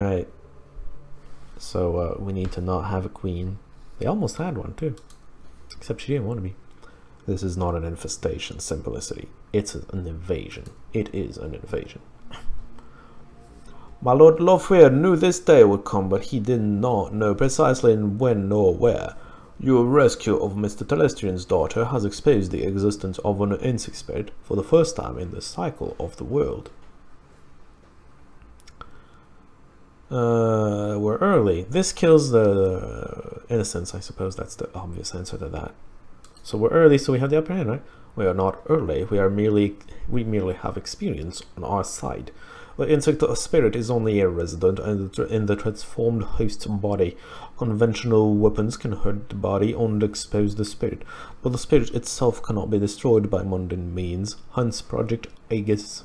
Right. So we need to not have a queen. They almost had one too, except she didn't want to be. This is not an infestation, Simplicity. It's an invasion. It is an invasion. My Lord Lofweir knew this day would come, but he did not know precisely when nor where. Your rescue of Mr. Telestrian's daughter has exposed the existence of an insect spirit for the first time in the cycle of the world. We're early. This kills the innocence, I suppose. That's the obvious answer to that. So we're early, so we have the upper hand, right? We are not early. We merely have experience on our side. The insect spirit is only a resident in the transformed host's body. Conventional weapons can hurt the body, only expose the spirit, but the spirit itself cannot be destroyed by mundane means. Hence Project Aegis.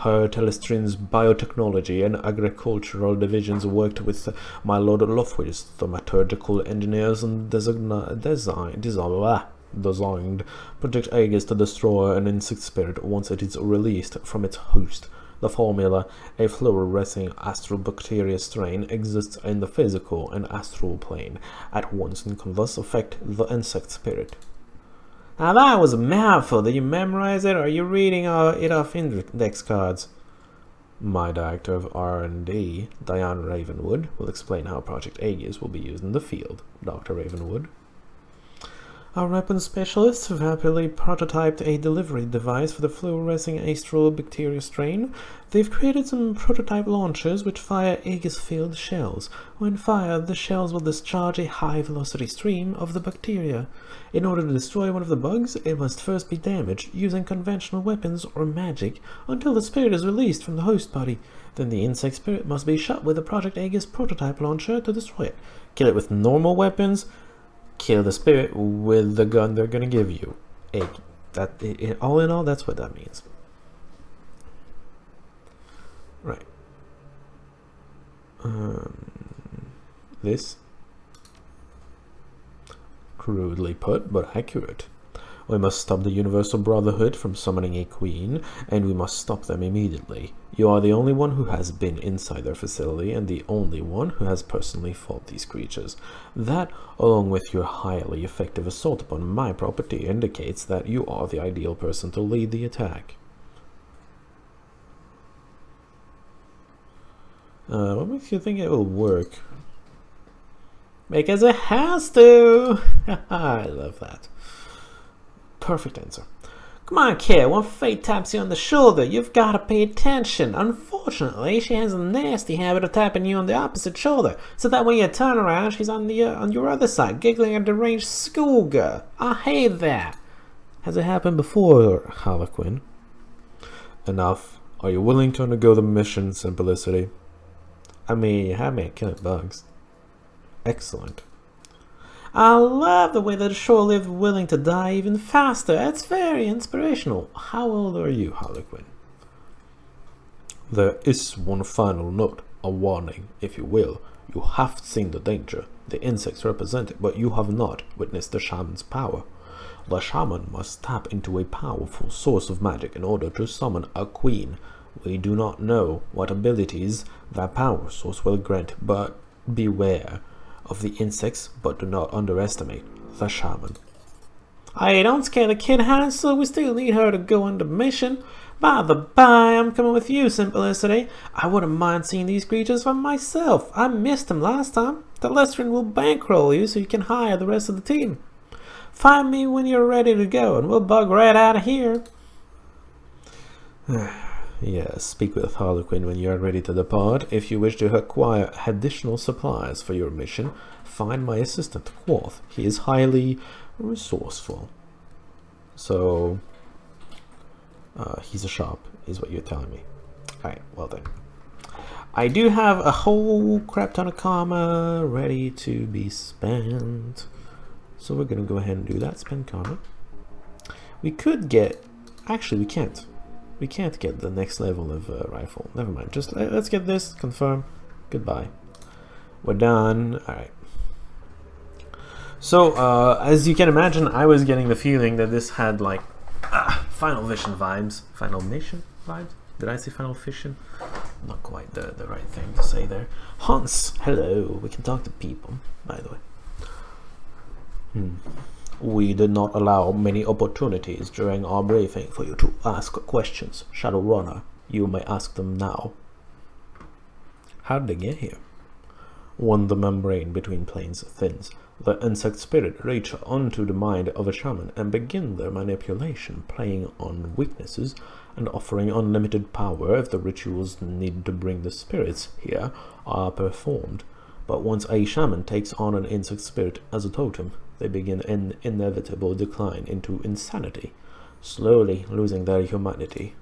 Her Telestrian's biotechnology and agricultural divisions worked with my Lord Lofweir's thaumaturgical engineers and designed Project Aegis to destroy an insect spirit once it is released from its host. The formula, a fluorescing astrobacteria strain, exists in the physical and astral plane at once and can thus affect the insect spirit. Now that was a mouthful. Did you memorize it, or are you reading it off index cards? My director of R&D, Diane Ravenwood, will explain how Project Aegis will be used in the field. Dr. Ravenwood. Our weapons specialists have happily prototyped a delivery device for the fluorescing astrobacteria strain. They've created some prototype launchers which fire Aegis-filled shells. When fired, the shells will discharge a high-velocity stream of the bacteria. In order to destroy one of the bugs, it must first be damaged using conventional weapons or magic until the spirit is released from the host body. Then the insect spirit must be shot with a Project Aegis prototype launcher to destroy it. Kill it with normal weapons. Kill the spirit with the gun they're gonna give you. All in all, that's what that means. Right. This, crudely put, but accurate. We must stop the Universal Brotherhood from summoning a queen, and we must stop them immediately. You are the only one who has been inside their facility, and the only one who has personally fought these creatures. That, along with your highly effective assault upon my property, indicates that you are the ideal person to lead the attack. What makes you think it will work? Because it has to! I love that. Perfect answer. Come on, kid. When fate taps you on the shoulder, you've got to pay attention. Unfortunately, she has a nasty habit of tapping you on the opposite shoulder, so that when you turn around, she's on your other side, giggling a deranged schoolgirl. I hate that. Has it happened before, Harlequin? Enough. Are you willing to undergo the mission, Simplicity? I mean, you have me killing bugs. Excellent. I love the way that a shore-lived willing to die even faster. That's very inspirational. How old are you, Harlequin? There is one final note, a warning, if you will. You have seen the danger, the insects represent it, but you have not witnessed the shaman's power. The shaman must tap into a powerful source of magic in order to summon a queen. We do not know what abilities that power source will grant, but beware of the insects, but do not underestimate the shaman. Hey, don't scare the kid, Hansel. We still need her to go on the mission. By the by, I'm coming with you, Simplicity. I wouldn't mind seeing these creatures for myself. I missed them last time. The Telestrian will bankroll you so you can hire the rest of the team. Find me when you're ready to go, and we'll bug right out of here. Yes, speak with Harlequin when you are ready to depart. If you wish to acquire additional supplies for your mission, find my assistant, Quoth. He is highly resourceful. So, he's a shop, is what you're telling me. Alright, well then. I do have a whole crap ton of karma ready to be spent. So we're going to go ahead and do that, spend karma. We could get... Actually, we can't. We can't get the next level of rifle. Never mind. Just let's get this. Confirm. Goodbye. We're done. Alright. So, as you can imagine, I was getting the feeling that this had like Final Vision vibes. Final Mission vibes? Did I say Final Fission? not quite the right thing to say there. Hans, hello. We can talk to people, by the way. We did not allow many opportunities during our briefing for you to ask questions. Shadowrunner, you may ask them now. How did they get here? When the membrane between planes thins, the insect spirit reach onto the mind of a shaman and begin their manipulation, playing on weaknesses and offering unlimited power if the rituals needed to bring the spirits here are performed. But once a shaman takes on an insect spirit as a totem, they begin an inevitable decline into insanity, slowly losing their humanity.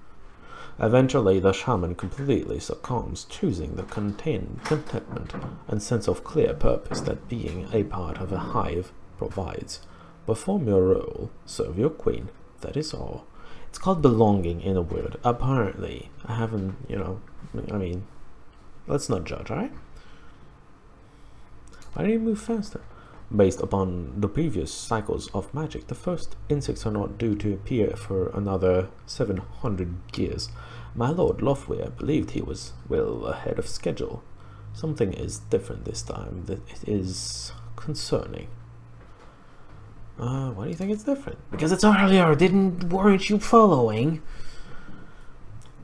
Eventually, the shaman completely succumbs, choosing the contentment and sense of clear purpose that being a part of a hive provides. Perform your role, serve your queen, that is all. It's called belonging in a word. Apparently, I haven't, I mean, let's not judge, alright? Why did he move faster? Based upon the previous cycles of magic, the first insects are not due to appear for another 700 years. My lord Lofweir believed he was well ahead of schedule. Something is different this time. That it is concerning. Why do you think it's different? Because it's earlier. Weren't you following?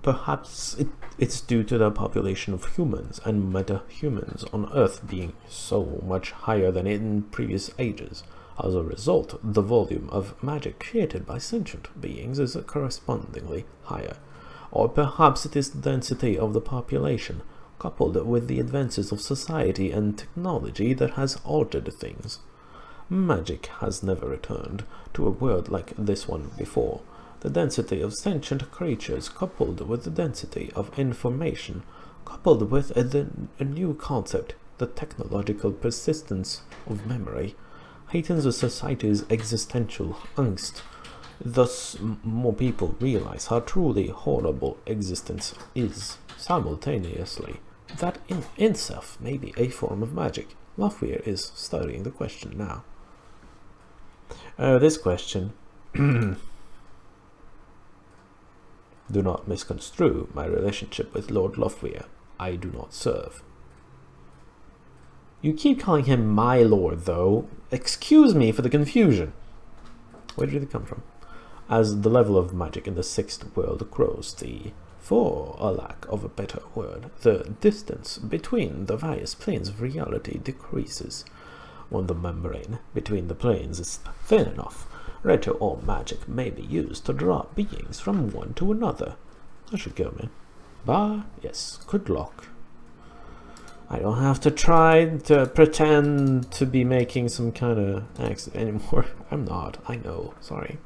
Perhaps it's due to the population of humans and meta-humans on Earth being so much higher than in previous ages. As a result, the volume of magic created by sentient beings is correspondingly higher. Or perhaps it is the density of the population, coupled with the advances of society and technology that has altered things. Magic has never returned to a world like this one before. The density of sentient creatures coupled with the density of information, coupled with a new concept, the technological persistence of memory, heightens a society's existential angst. Thus, more people realize how truly horrible existence is, simultaneously. That in itself may be a form of magic. Lofweir is studying the question now. This question... Do not misconstrue my relationship with Lord Lofweir. I do not serve. You keep calling him my lord, though. Excuse me for the confusion. Where did it come from? As the level of magic in the sixth world grows, for a lack of a better word, the distance between the various planes of reality decreases. When the membrane between the planes is thin enough, retro or magic may be used to draw beings from one to another. I should go, man. Bye. Yes, good luck. I don't have to try to pretend to be making some kind of accent anymore. I'm not. I know. Sorry.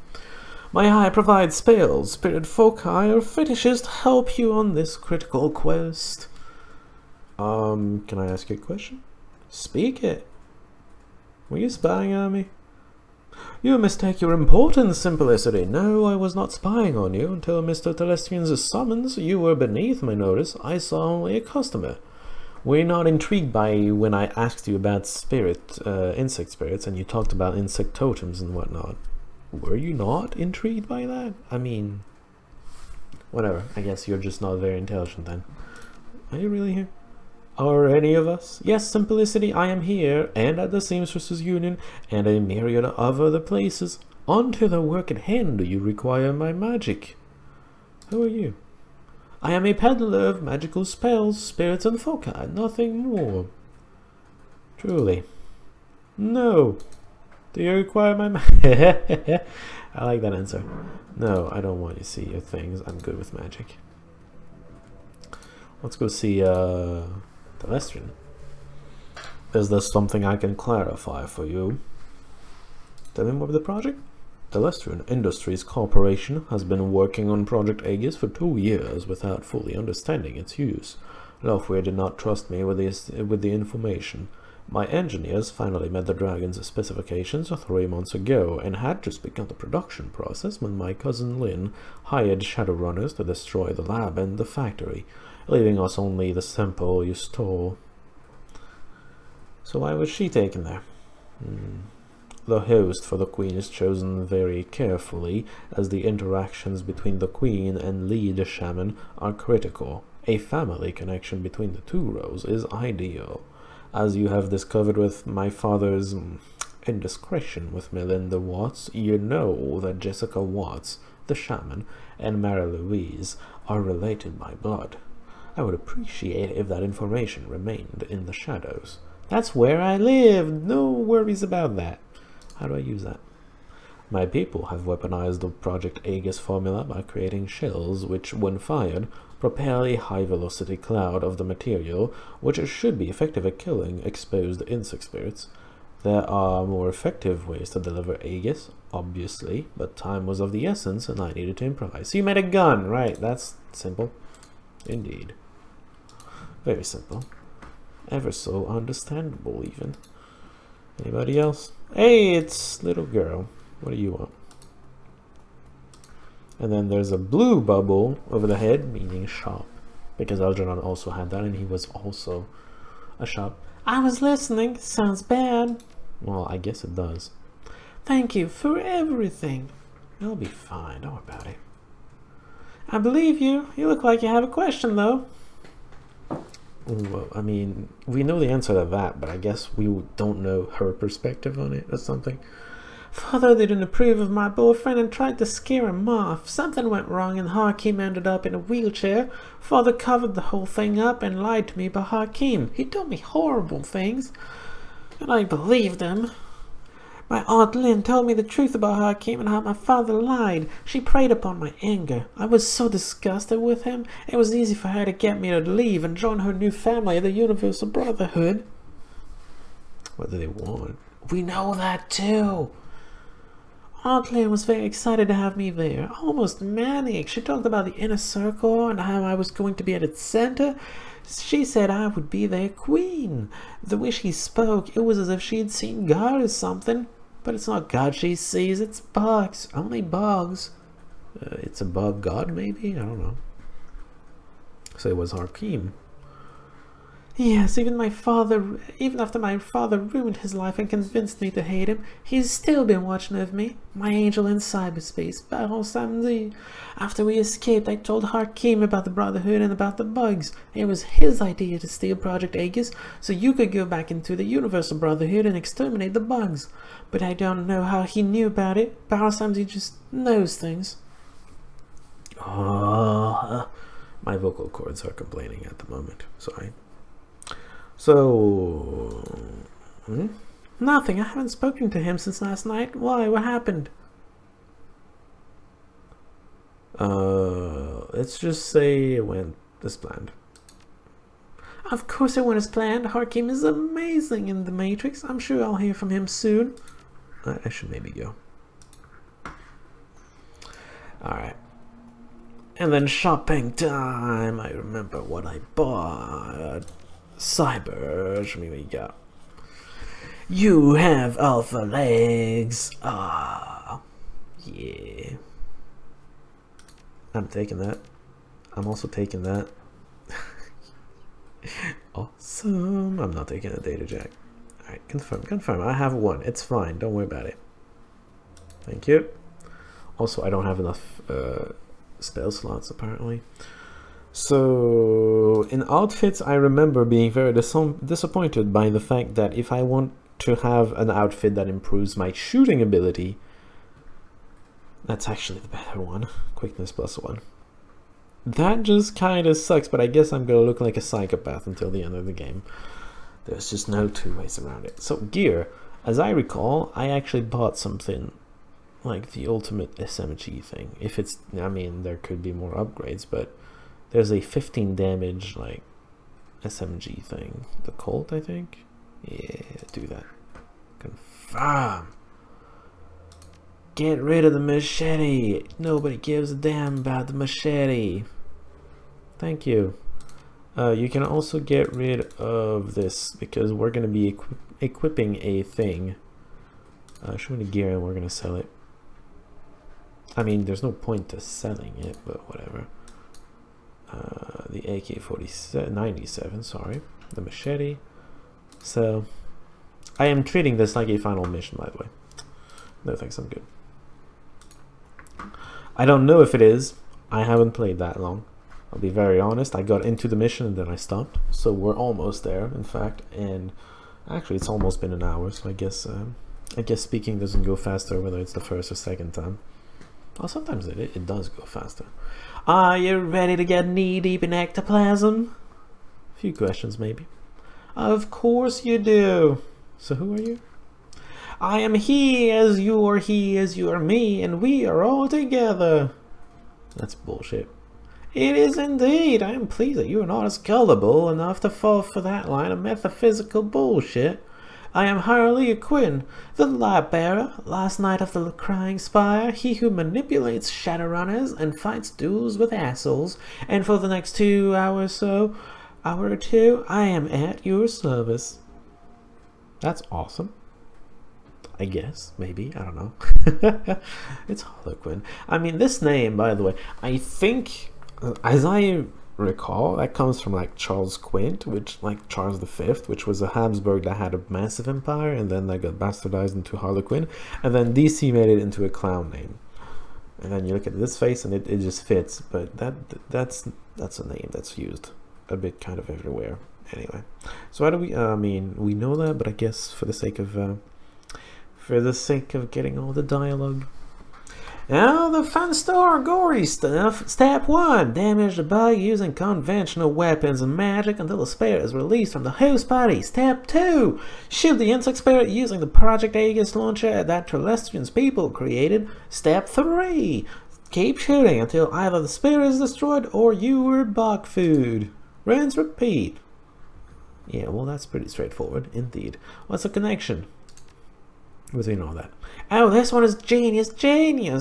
My eye provides spells, spirit foci, or fetishes to help you on this critical quest. Can I ask you a question? Speak it. Were you spying on me? You mistake your importance, Simplicity. No, I was not spying on you. Until Mr. Telestrian's summons, you were beneath my notice. I saw only a customer. Were you not intrigued by when I asked you about insect spirits, and you talked about insect totems and whatnot? Were you not intrigued by that? I mean, whatever. I guess you're just not very intelligent then. Are you really here? Are any of us? Yes, Simplicity, I am here, and at the Seamstresses Union, and a myriad of other places. On to the work at hand, do you require my magic? Who are you? I am a peddler of magical spells, spirits, and foci, nothing more. Truly. No. Do you require my magic? I like that answer. No, I don't want to see your things. I'm good with magic. Let's go see, Telestrian. Is there something I can clarify for you? Tell me more of the project? Telestrian Industries Corporation has been working on Project Aegis for 2 years without fully understanding its use. Lofweir did not trust me with the information. My engineers finally met the Dragon's specifications 3 months ago and had just begun the production process when my cousin Lynn hired Shadowrunners to destroy the lab and the factory, leaving us only the sample you stole. So why was she taken there? The host for the Queen is chosen very carefully, as the interactions between the Queen and lead shaman are critical, A family connection between the two roles is ideal. As you have discovered with my father's indiscretion with Melinda Watts, you know that Jessica Watts, the shaman, and Mary Louise are related by blood. I would appreciate if that information remained in the shadows. That's where I live. No worries about that. How do I use that? My people have weaponized the Project Aegis formula by creating shells which, when fired, propel a high-velocity cloud of the material, which should be effective at killing exposed insect spirits. There are more effective ways to deliver Aegis, obviously, but time was of the essence and I needed to improvise. So you made a gun, right? That's simple. Indeed. Very simple. Ever so understandable, even. Anybody else? Hey, it's little girl. What do you want? And then there's a blue bubble over the head, meaning shop. Because Algernon also had that, and he was also a shop. I was listening. Sounds bad. Well, I guess it does. Thank you for everything. It'll be fine. Don't worry about it. I believe you. You look like you have a question, though. Well, I mean, we know the answer to that, but I guess we don't know her perspective on it or something. Father didn't approve of my boyfriend and tried to scare him off. Something went wrong and Hakim ended up in a wheelchair. Father covered the whole thing up and lied to me about Hakim. He told me horrible things, and I believed him. My Aunt Lynn told me the truth about Hakim and how my father lied. She preyed upon my anger. I was so disgusted with him, it was easy for her to get me to leave and join her new family, the Universal Brotherhood. What do they want? We know that too. Aunt Lynn was very excited to have me there, almost manic. She talked about the inner circle and how I was going to be at its center. She said I would be their queen. The way she spoke, it was as if she had seen God or something. But it's not God she sees, it's bugs. Only bugs. It's a bug god, maybe? I don't know. So it was Hakim. Yes, even after my father ruined his life and convinced me to hate him, he's still been watching over me. My angel in cyberspace, Baron Samedi. After we escaped, I told Hakim about the Brotherhood and about the bugs. It was his idea to steal Project Aegis, so you could go back into the Universal Brotherhood and exterminate the bugs. But I don't know how he knew about it. Baron Samedi just knows things. My vocal cords are complaining at the moment. Sorry. So, nothing. I haven't spoken to him since last night. Why? What happened? Let's just say it went as planned. Of course it went as planned. Hakim is amazing in the Matrix. I'm sure I'll hear from him soon. I should maybe go. Alright. And then shopping time. I remember what I bought. Cyber, show me what you got. You have alpha legs. Ah, yeah. I'm taking that. I'm also taking that. Awesome. I'm not taking a data jack. Alright, confirm. I have one. It's fine. Don't worry about it. Thank you. Also, I don't have enough spell slots, apparently. So, in outfits, I remember being very disappointed by the fact that if I want to have an outfit that improves my shooting ability, that's actually the better one. Quickness +1. That just kind of sucks, but I guess I'm going to look like a psychopath until the end of the game. There's just no two ways around it. So, gear. As I recall, I actually bought something like the ultimate SMG thing. If it's, I mean, there could be more upgrades, but there's a 15 damage like SMG thing. The Colt, I think. Yeah, do that. Confirm. Get rid of the machete. Nobody gives a damn about the machete. Thank you. You can also get rid of this because we're going to be equipping a thing. Show me the gear and we're going to sell it. I mean, there's no point to selling it, but whatever. The AK-97, sorry, the machete. So, I am treating this like a final mission, by the way. No thanks, I'm good. I don't know if it is. I haven't played that long. I'll be very honest, I got into the mission and then I stopped. So we're almost there, in fact, and actually it's almost been an hour, so I guess speaking doesn't go faster whether it's the first or second time. Well, sometimes it does go faster. Are you ready to get knee-deep in ectoplasm? A few questions, maybe. Of course you do. So who are you? I am he as you are me, and we are all together. That's bullshit. It is indeed. I am pleased that you are not as gullible enough to fall for that line of metaphysical bullshit. I am Harley Quinn, the light bearer, last night of the crying spire, he who manipulates Shadowrunners and fights duels with assholes, and for the next 2 hours or two, I am at your service. That's awesome. I guess, maybe, I don't know. It's Harlequin. I mean, this name, by the way, I think, as I recall, that comes from like Charles Quint, which like Charles V, which was a Habsburg that had a massive empire, and then that got bastardized into Harlequin, and then DC made it into a clown name. And then you look at this face, and it just fits. But that's a name that's used a bit kind of everywhere. Anyway, so how do we? I mean, we know that, but I guess for the sake of getting all the dialogue. Now the fun store gory stuff. Step 1. Damage the bug using conventional weapons and magic until the spirit is released from the host body. Step 2. Shoot the insect spirit using the Project Aegis launcher that Telestrian's people created. Step 3. Keep shooting until either the spirit is destroyed or you are bug food. Rinse, repeat. Yeah, well, that's pretty straightforward indeed. What's the connection between all that? Oh, this one is genius.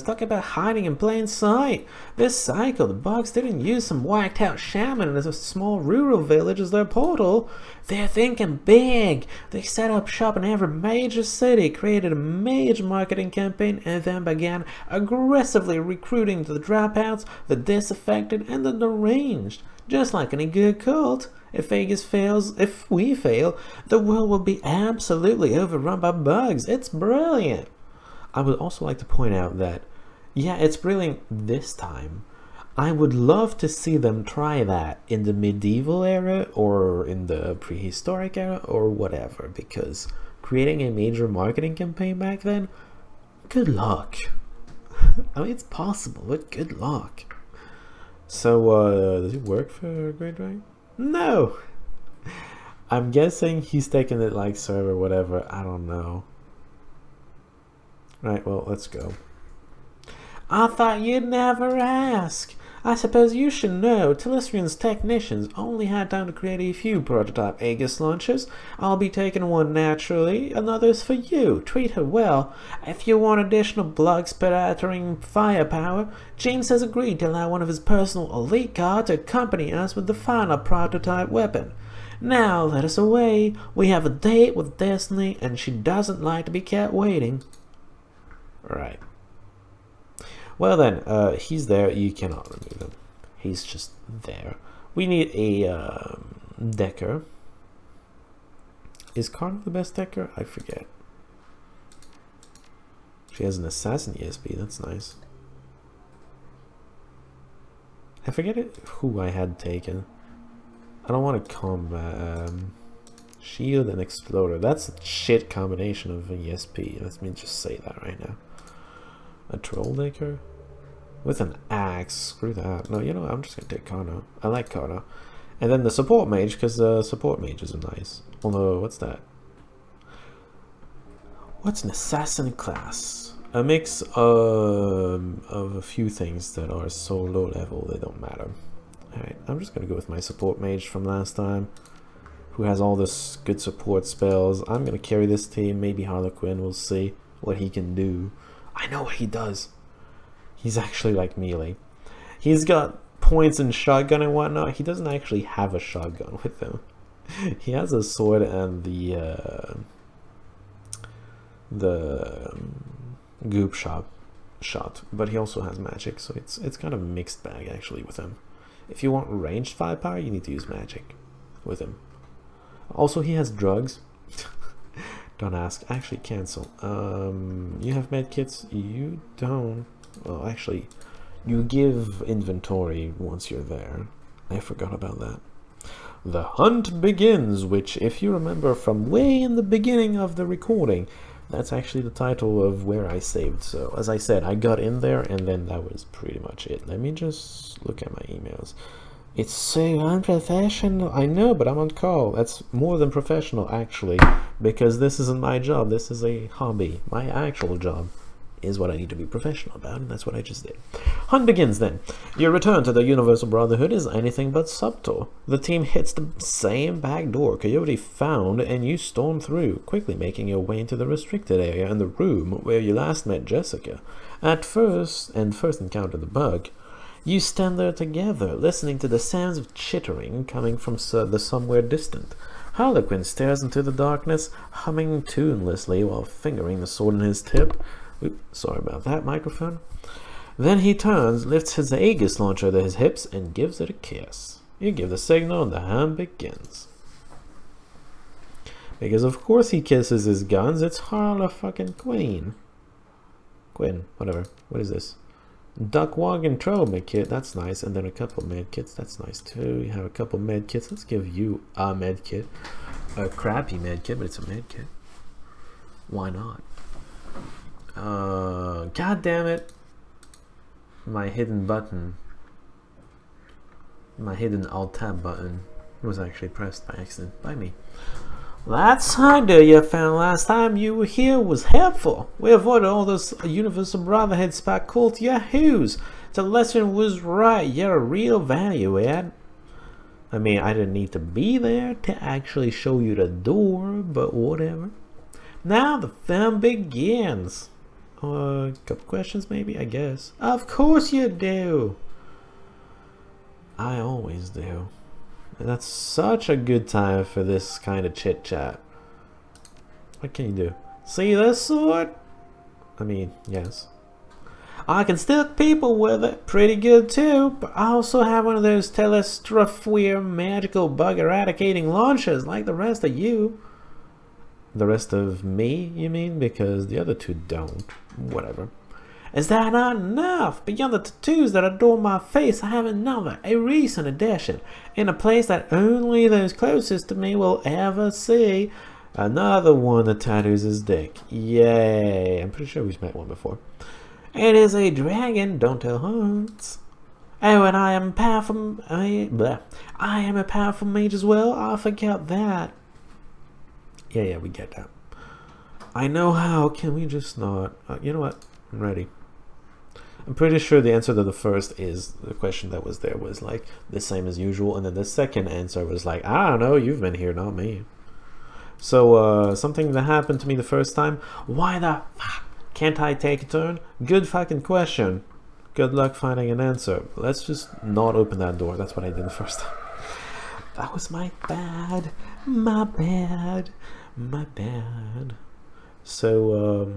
Talk about hiding in plain sight. This cycle, the bugs didn't use some whacked out shaman as a small rural village as their portal. They're thinking big. They set up shop in every major city, created a major marketing campaign, and then began aggressively recruiting the dropouts, the disaffected, and the deranged. Just like any good cult. If we fail, the world will be absolutely overrun by bugs. It's brilliant. I would also like to point out that, yeah, it's brilliant this time. I would love to see them try that in the medieval era or in the prehistoric era or whatever, because creating a major marketing campaign back then, good luck. I mean, it's possible, but good luck. So, does it work for Great Dragon? No! I'm guessing he's taking it like server, whatever, I don't know. Right, well, let's go. I thought you'd never ask. I suppose you should know, Telestrian's technicians only had time to create a few prototype Aegis launchers. I'll be taking one naturally, another's for you. Treat her well. If you want additional blood-spattering firepower, James has agreed to allow one of his personal elite guards to accompany us with the final prototype weapon. Now let us away. We have a date with Destiny, and she doesn't like to be kept waiting. Right. Well then, he's there. You cannot remove him. He's just there. We need a decker. Is Carter the best decker? I forget. She has an assassin ESP. That's nice. I forget who I had taken. I don't want to combat. Shield and exploder. That's a shit combination of ESP. Let me just say that right now. A troll decker with an axe. Screw that. No, you know, I'm just gonna take Kana. I like Kana. And then the support mage, because support mages are nice. Although, what's that? What's an assassin class? A mix of a few things that are so low level they don't matter. Alright, I'm just gonna go with my support mage from last time, who has all this good support spells. I'm gonna carry this team. Maybe Harlequin. We'll see what he can do. I know what he does. He's actually like melee. He's got points in shotgun and whatnot. He doesn't actually have a shotgun with him. He has a sword and the goop shot, but he also has magic, so it's kind of a mixed bag actually with him. If you want ranged firepower, you need to use magic with him. Also, he has drugs. Don't ask. Actually, cancel. You have medkits? You don't. Well, actually, you give inventory once you're there. I forgot about that. The hunt begins, which, if you remember from way in the beginning of the recording, that's actually the title of where I saved. So, as I said, I got in there, and then that was pretty much it. Let me just look at my emails. It's so unprofessional. I know, but I'm on call. That's more than professional, actually, because this isn't my job. This is a hobby. My actual job is what I need to be professional about, and that's what I just did. Hunt begins then. Your return to the Universal Brotherhood is anything but subtle. The team hits the same back door Coyote found, and you storm through, quickly making your way into the restricted area and the room where you last met Jessica. At first encountered the bug. You stand there together, listening to the sounds of chittering coming from the somewhere distant. Harlequin stares into the darkness, humming tunelessly while fingering the sword in his tip. Oops, sorry about that, microphone. Then he turns, lifts his Aegis launcher to his hips, and gives it a kiss. You give the signal, and the hunt begins. Because of course he kisses his guns, it's Harla fucking Quinn, whatever. What is this? Duck Wagon Troll medkit, that's nice. And then a couple medkits, that's nice too. You have a couple medkits. Let's give you a medkit. A crappy medkit, but it's a medkit. Why not? God damn it. My hidden button. My hidden Alt-Tab button was actually pressed by accident by me. That cider you found last time you were here was helpful. We avoided all those Universal Brotherhood spec cult yahoos. The lesson was right. You're a real value add. I mean, I didn't need to be there to actually show you the door, but whatever. Now the film begins. A couple questions maybe, I guess. Of course you do. I always do. And that's such a good time for this kind of chit chat. What can you do? See this sword? I mean, yes. I can stick people with it pretty good too, but I also have one of those Telestrafweir magical bug eradicating launchers like the rest of you. The rest of me, you mean? Because the other two don't. Whatever. Is that not enough? Beyond the tattoos that adorn my face, I have another, a recent addition, in a place that only those closest to me will ever see. Another one that tattoos his dick. Yay. I'm pretty sure we've met one before. It is a dragon, don't tell Hans. Oh, and I am powerful. I am a powerful mage as well. I forgot that. Yeah, we get that. I know how. Can we just not? You know what? I'm ready. I'm pretty sure the answer to the first is the question that was there was like the same as usual, and then the second answer was like, I don't know, you've been here, not me. So something that happened to me the first time. Why the fuck can't I take a turn? Good fucking question. Good luck finding an answer. Let's just not open that door. That's what I did the first time. That was my bad. My bad. My bad. So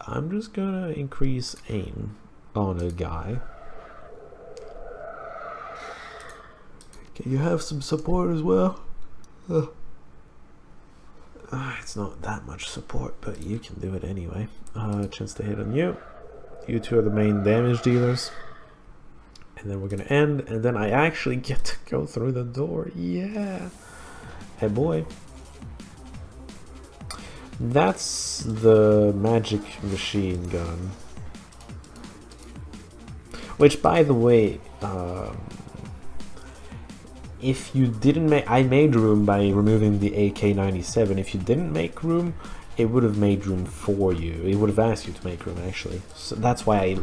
I'm just gonna increase aim on a guy. Can you have some support as well? It's not that much support, but you can do it anyway. Chance to hit on you. You two are the main damage dealers. And then we're gonna end, and then I actually get to go through the door. Yeah. Hey boy. That's the magic machine gun. Which, by the way, if you didn't make... I made room by removing the AK-97. If you didn't make room, it would have made room for you. It would have asked you to make room, actually. So that's why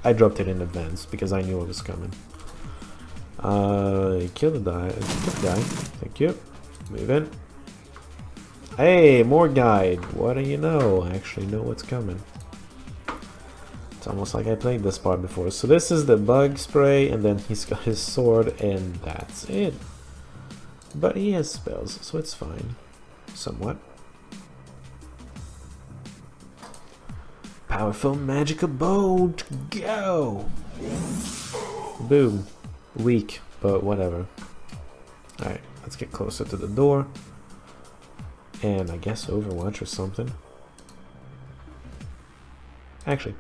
I dropped it in advance, because I knew it was coming. Kill the guy. Thank you. Move in. Hey, more guide. What do you know? I actually know what's coming. It's almost like I played this part before. So this is the bug spray, and then he's got his sword, and that's it. But he has spells, so it's fine. Somewhat. Powerful magical bolt. Go! Boom. Weak, but whatever. Alright, let's get closer to the door. And I guess Overwatch or something. Actually.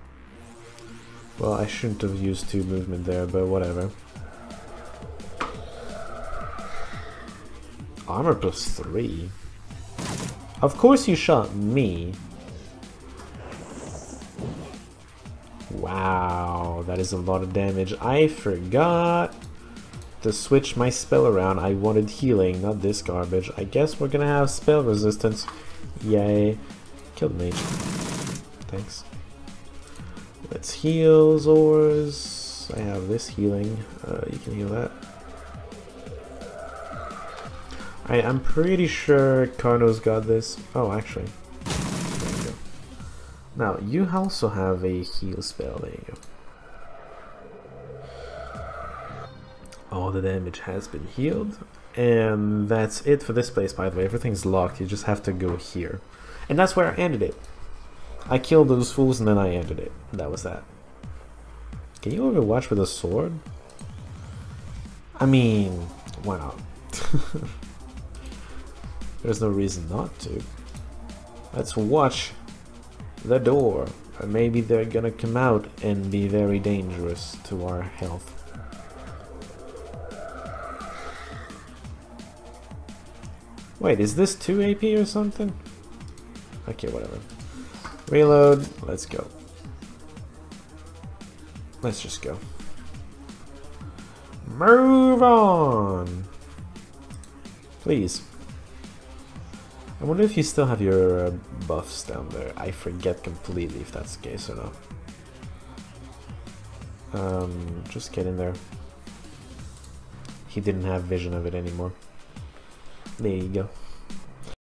Well, I shouldn't have used 2 movement there, but whatever. Armor +3. Of course you shot me. Wow, that is a lot of damage. I forgot to switch my spell around. I wanted healing, not this garbage. I guess we're gonna have spell resistance. Yay. Kill the mage. Thanks. Let's heal Zors. I have this healing. You can heal that. I'm pretty sure Carno's got this. Oh, actually. There you go. Now, you also have a heal spell. There you go. All the damage has been healed. And that's it for this place, by the way. Everything's locked. You just have to go here. And that's where I ended it. I killed those fools and then I ended it. That was that. Can you overwatch with a sword? I mean, why not? There's no reason not to. Let's watch the door. Maybe they're gonna come out and be very dangerous to our health. Wait, is this 2 AP or something? Okay, whatever. Reload, let's go. Let's just go. Move on! Please. I wonder if you still have your buffs down there. I forget completely if that's the case or not. Just get in there. He didn't have vision of it anymore. There you go.